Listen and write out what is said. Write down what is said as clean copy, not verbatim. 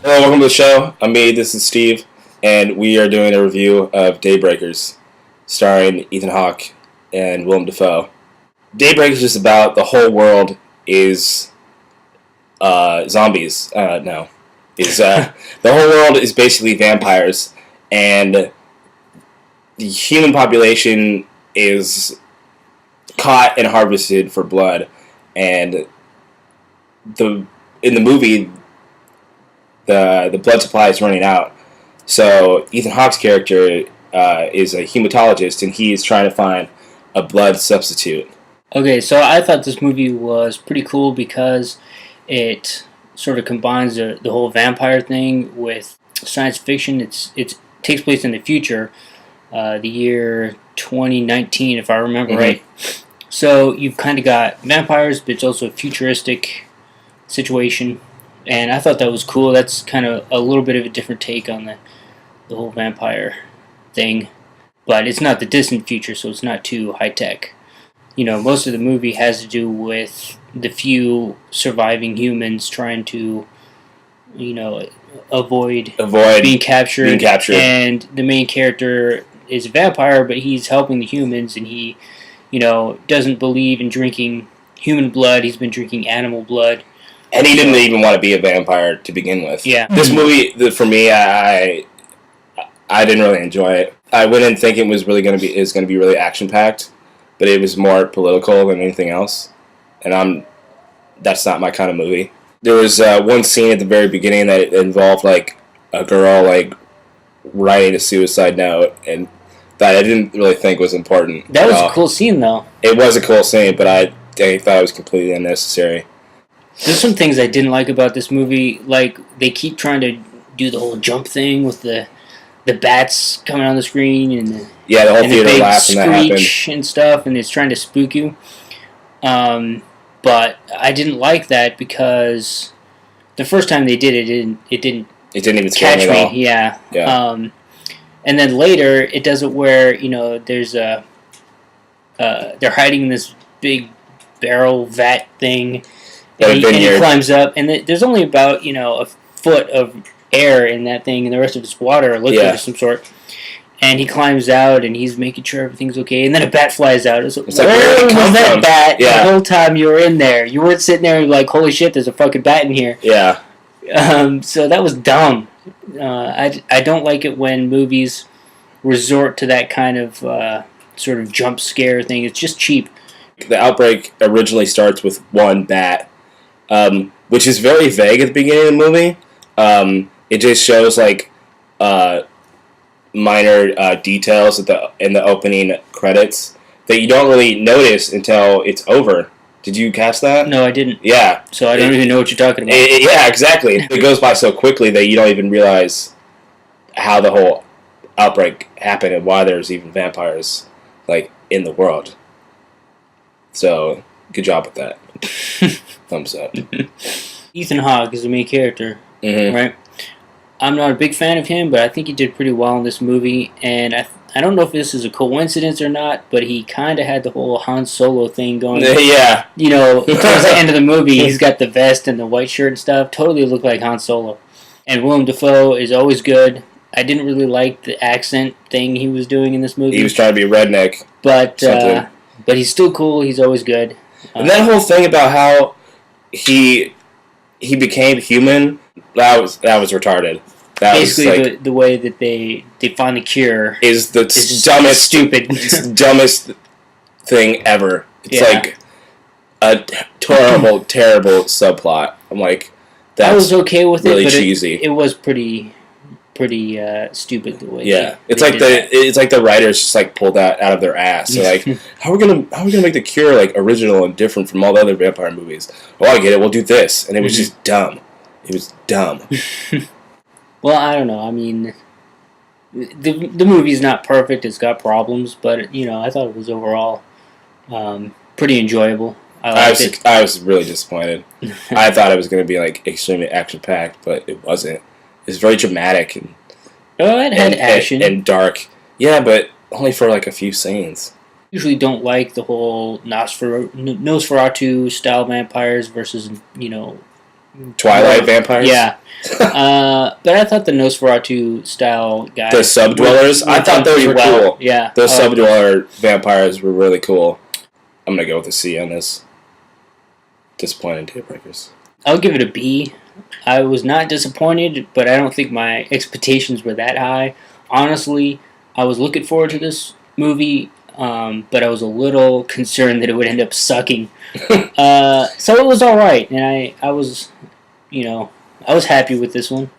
Hello, welcome to the show. I'm Mead, this is Steve, and we are doing a review of Daybreakers, starring Ethan Hawke and Willem Dafoe. Daybreakers is about the whole world is zombies. The whole world is basically vampires, and the human population is caught and harvested for blood, and in the movie, the blood supply is running out. So Ethan Hawke's character is a hematologist, and he is trying to find a blood substitute. Okay, so I thought this movie was pretty cool because it sort of combines the whole vampire thing with science fiction. It takes place in the future, the year 2019, if I remember right. So you've kind of got vampires, but it's also a futuristic situation. And I thought that was cool. That's kind of a little bit of a different take on the whole vampire thing. But it's not the distant future, so it's not too high-tech. You know, most of the movie has to do with the few surviving humans trying to, avoid being captured. And the main character is a vampire, but he's helping the humans, and he, doesn't believe in drinking human blood. He's been drinking animal blood. And he didn't even want to be a vampire to begin with. Yeah. This movie, for me, I didn't really enjoy it. I went in thinking it was going to be really action packed, but it was more political than anything else. And that's not my kind of movie. There was one scene at the very beginning that involved like a girl like writing a suicide note, and that I didn't really think was important. That was a cool scene, though. It was a cool scene, but I thought it was completely unnecessary. There's some things I didn't like about this movie. Like, they keep trying to do the whole jump thing with the bats coming on the screen and the whole theater laughed when that happened and stuff, and it's trying to spook you. But I didn't like that because the first time they did it, it didn't even catch me. At all. Yeah. And then later it does it where there's they're hiding in this big barrel vat thing. And he climbs up, and there's only about a foot of air in that thing, and the rest of it's water or liquid of some sort. And he climbs out, and he's making sure everything's okay. And then a bat flies out. It's like, where was that bat the whole time you were in there? You weren't sitting there like, holy shit, there's a fucking bat in here. Yeah. So that was dumb. I don't like it when movies resort to that kind of sort of jump scare thing. It's just cheap. The outbreak originally starts with one bat. Which is very vague at the beginning of the movie. It just shows like minor details in the opening credits that you don't really notice until it's over. Did you catch that? No, I didn't. Yeah. So I don't even know what you're talking about. Yeah, exactly. It goes by so quickly that you don't even realize how the whole outbreak happened and why there's even vampires like in the world. So good job with that. Thumbs up. Ethan Hawke is the main character, right? I'm not a big fan of him, but I think he did pretty well in this movie. And I don't know if this is a coincidence or not, but he kind of had the whole Han Solo thing going. Yeah. Towards the end of the movie, he's got the vest and the white shirt and stuff. Totally looked like Han Solo. And Willem Dafoe is always good. I didn't really like the accent thing he was doing in this movie. He was trying to be a redneck. But he's still cool. He's always good. And that whole thing about how he became human, that was retarded. That basically was like, the way that they find a cure is the dumbest thing ever. It's like a terrible subplot. I'm like, that's I was okay with really it, but cheesy. It was pretty stupid the way. It's like the writers just like pulled that out of their ass. They're like, how are we gonna make the cure like original and different from all the other vampire movies? Oh, I get it. We'll do this, and it was just dumb. It was dumb. Well, I don't know. I mean, the movie's not perfect. It's got problems, but I thought it was overall pretty enjoyable. I was really disappointed. I thought it was going to be like extremely action packed, but it wasn't. It was very dramatic and it had action and dark. Yeah, but only for like a few scenes. Usually don't like the whole Nosferatu style vampires versus Twilight vampires? Yeah. But I thought the Nosferatu style guys, the subdwellers, I thought those were cool. Yeah, those subdweller vampires were really cool. I'm gonna go with a C on this. Disappointed Daybreakers. I'll give it a B. I was not disappointed, but I don't think my expectations were that high. Honestly, I was looking forward to this movie, but I was a little concerned that it would end up sucking. So it was all right, and I was, I was happy with this one.